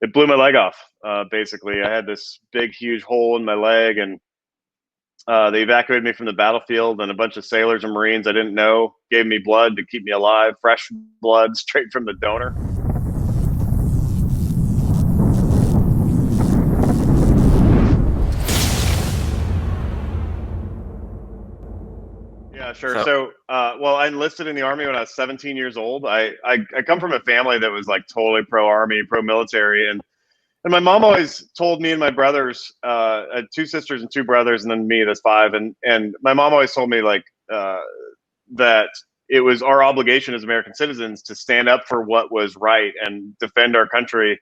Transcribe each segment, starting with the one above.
it blew my leg off. Basically, I had this big, huge hole in my leg, and they evacuated me from the battlefield. And a bunch of sailors and Marines I didn't know gave me blood to keep me alive, fresh blood straight from the donor. Yeah, sure. So, So, well, I enlisted in the Army when I was 17 years old. I come from a family that was like totally pro Army, pro military, and my mom always told me and my brothers, I had two sisters and two brothers, and then me, that's five. And my mom always told me like that it was our obligation as American citizens to stand up for what was right and defend our country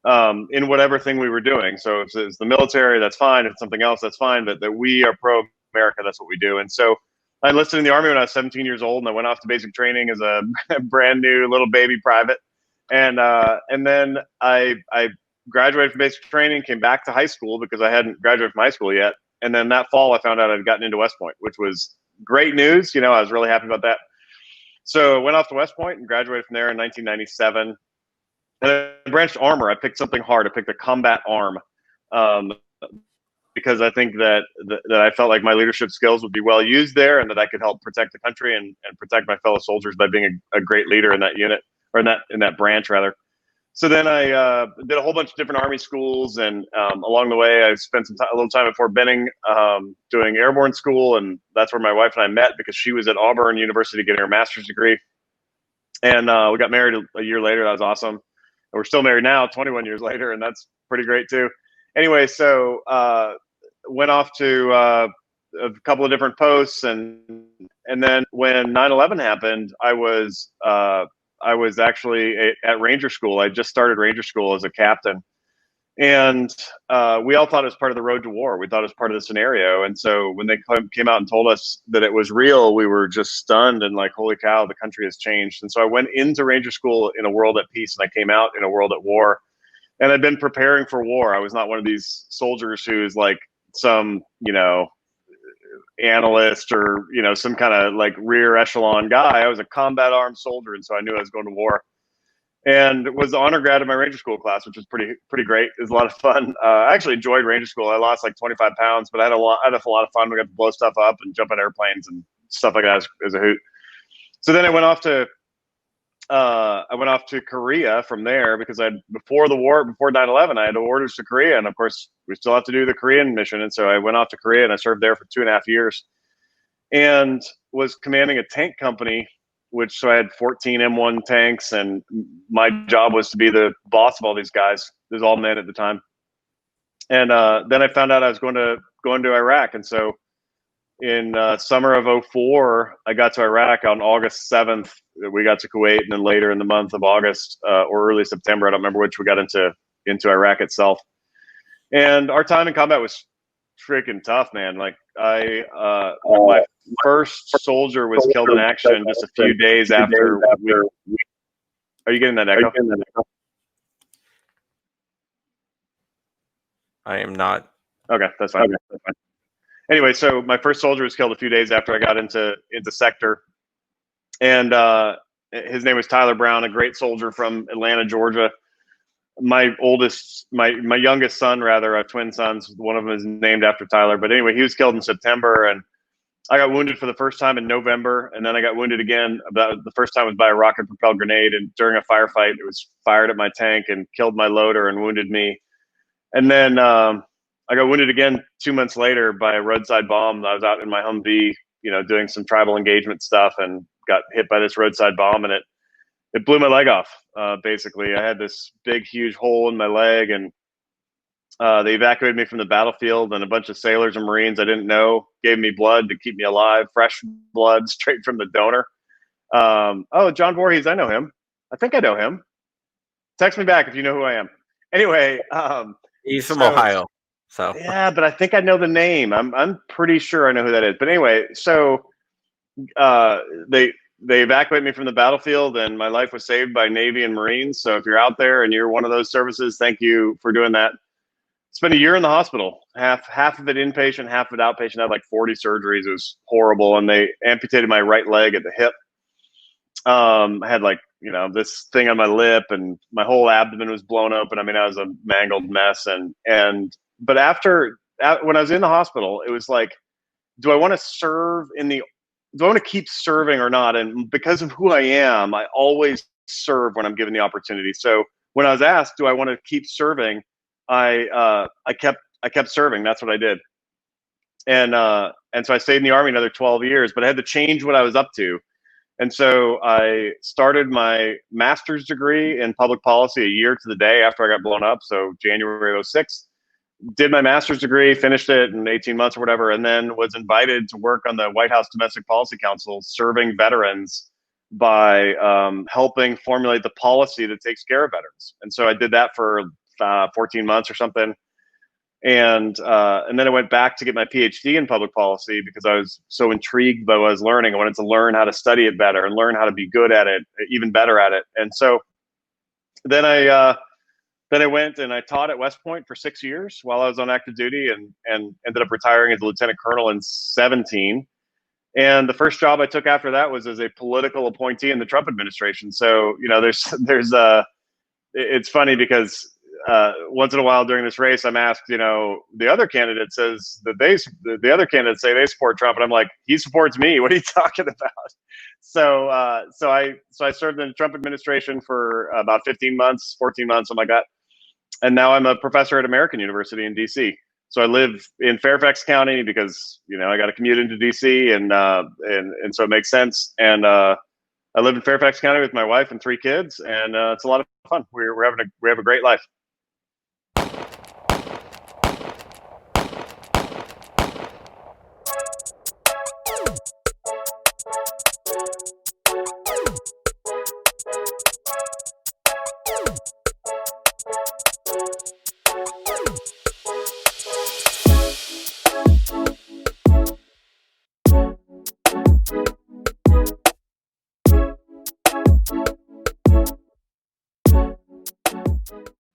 in whatever thing we were doing. So if it's the military, that's fine. If it's something else, that's fine. But that we are pro America, that's what we do. And so I enlisted in the Army when I was 17 years old, and I went off to basic training as a brand new little baby private. And then I graduated from basic training, came back to high school because I hadn't graduated from high school yet. And then that fall, I found out I'd gotten into West Point, which was great news. You know, I was really happy about that. So I went off to West Point and graduated from there in 1997. And I branched armor. I picked something hard. I picked a combat arm um, because I think that I felt like my leadership skills would be well used there, and that I could help protect the country and protect my fellow soldiers by being a great leader in that unit, or in that branch rather. So then I did a whole bunch of different Army schools, and along the way, I spent a little time at Fort Benning doing airborne school, and that's where my wife and I met because she was at Auburn University getting her master's degree, and we got married a year later. That was awesome. And we're still married now, 21 years later, and that's pretty great too. Anyway, so went off to a couple of different posts, and then when 9/11 happened, I was actually at Ranger School. I just started Ranger School as a captain. And we all thought it was part of the road to war. We thought it was part of the scenario. And so when they came out and told us that it was real, we were just stunned and like, holy cow, the country has changed. And so I went into Ranger School in a world at peace, and I came out in a world at war. And I'd been preparing for war. I was not one of these soldiers who's like some, analyst or some kind of like rear echelon guy. I was a combat armed soldier, and so I knew I was going to war, and was the honor grad of my Ranger School class, which was pretty great. It was a lot of fun. I actually enjoyed Ranger School. I lost like 25 pounds, but I had a lot of fun. We got to blow stuff up and jump on airplanes and stuff like that as a hoot. So then I went off to Korea from there because before 9/11, I had orders to Korea, and of course we still have to do the Korean mission. And so I went off to Korea, and I served there for 2.5 years, and was commanding a tank company, so I had 14 M1 tanks, and my job was to be the boss of all these guys. There's all men at the time, and then I found out I was going to Iraq, and so in summer of 04, I got to Iraq on August 7th. We got to Kuwait, and then later in the month of August or early September, I don't remember which, we got into Iraq itself. And our time in combat was freaking tough, man. Like my first soldier was killed in action just a few days after we. Are you getting that echo? I am not. Okay, that's fine. Anyway, so my first soldier was killed a few days after I got into sector, and his name was Tyler Brown, a great soldier from Atlanta, Georgia. My youngest son, rather, I have twin sons. One of them is named after Tyler. But anyway, he was killed in September, and I got wounded for the first time in November, and then I got wounded again. The first time was by a rocket-propelled grenade, and during a firefight, it was fired at my tank and killed my loader and wounded me. And then I got wounded again 2 months later by a roadside bomb. I was out in my Humvee, doing some tribal engagement stuff, and got hit by this roadside bomb, and it blew my leg off. Basically, I had this big, huge hole in my leg, and they evacuated me from the battlefield, and a bunch of sailors and Marines I didn't know gave me blood to keep me alive, fresh blood straight from the donor. Oh, John Voorhees, I know him. I think I know him. Text me back if you know who I am. Anyway, he's from Ohio. So yeah, but I think I know the name. I'm pretty sure I know who that is. But anyway, so they evacuated me from the battlefield, and my life was saved by Navy and Marines. So if you're out there and you're one of those services, thank you for doing that. Spent a year in the hospital, half of it inpatient, half of it outpatient. I had like 40 surgeries. It was horrible, and they amputated my right leg at the hip. I had like, this thing on my lip, and my whole abdomen was blown open. I mean, I was a mangled mess. But when I was in the hospital, it was like, do I want to do I want to keep serving or not? And because of who I am, I always serve when I'm given the opportunity. So when I was asked, do I want to keep serving? I kept serving. That's what I did. And so I stayed in the Army another 12 years, but I had to change what I was up to. And so I started my master's degree in public policy a year to the day after I got blown up. So January 06, did my master's degree, finished it in 18 months or whatever, and then was invited to work on the White House Domestic Policy Council, serving veterans by helping formulate the policy that takes care of veterans. And so I did that for 14 months or something. And then I went back to get my PhD in public policy because I was so intrigued by what I was learning. I wanted to learn how to study it better and learn how to be good at it, even better at it. And so then I went and I taught at West Point for 6 years while I was on active duty, and ended up retiring as a lieutenant colonel in 17. And the first job I took after that was as a political appointee in the Trump administration. So, it's funny because once in a while during this race, I'm asked, the other candidate says that the other candidates say they support Trump, and I'm like, he supports me. What are you talking about? So I served in the Trump administration for about 15 months, 14 months, something like that. And now I'm a professor at American University in DC. So I live in Fairfax County because, I got to commute into DC, and so it makes sense. And I live in Fairfax County with my wife and 3 kids, and it's a lot of fun. We have a great life.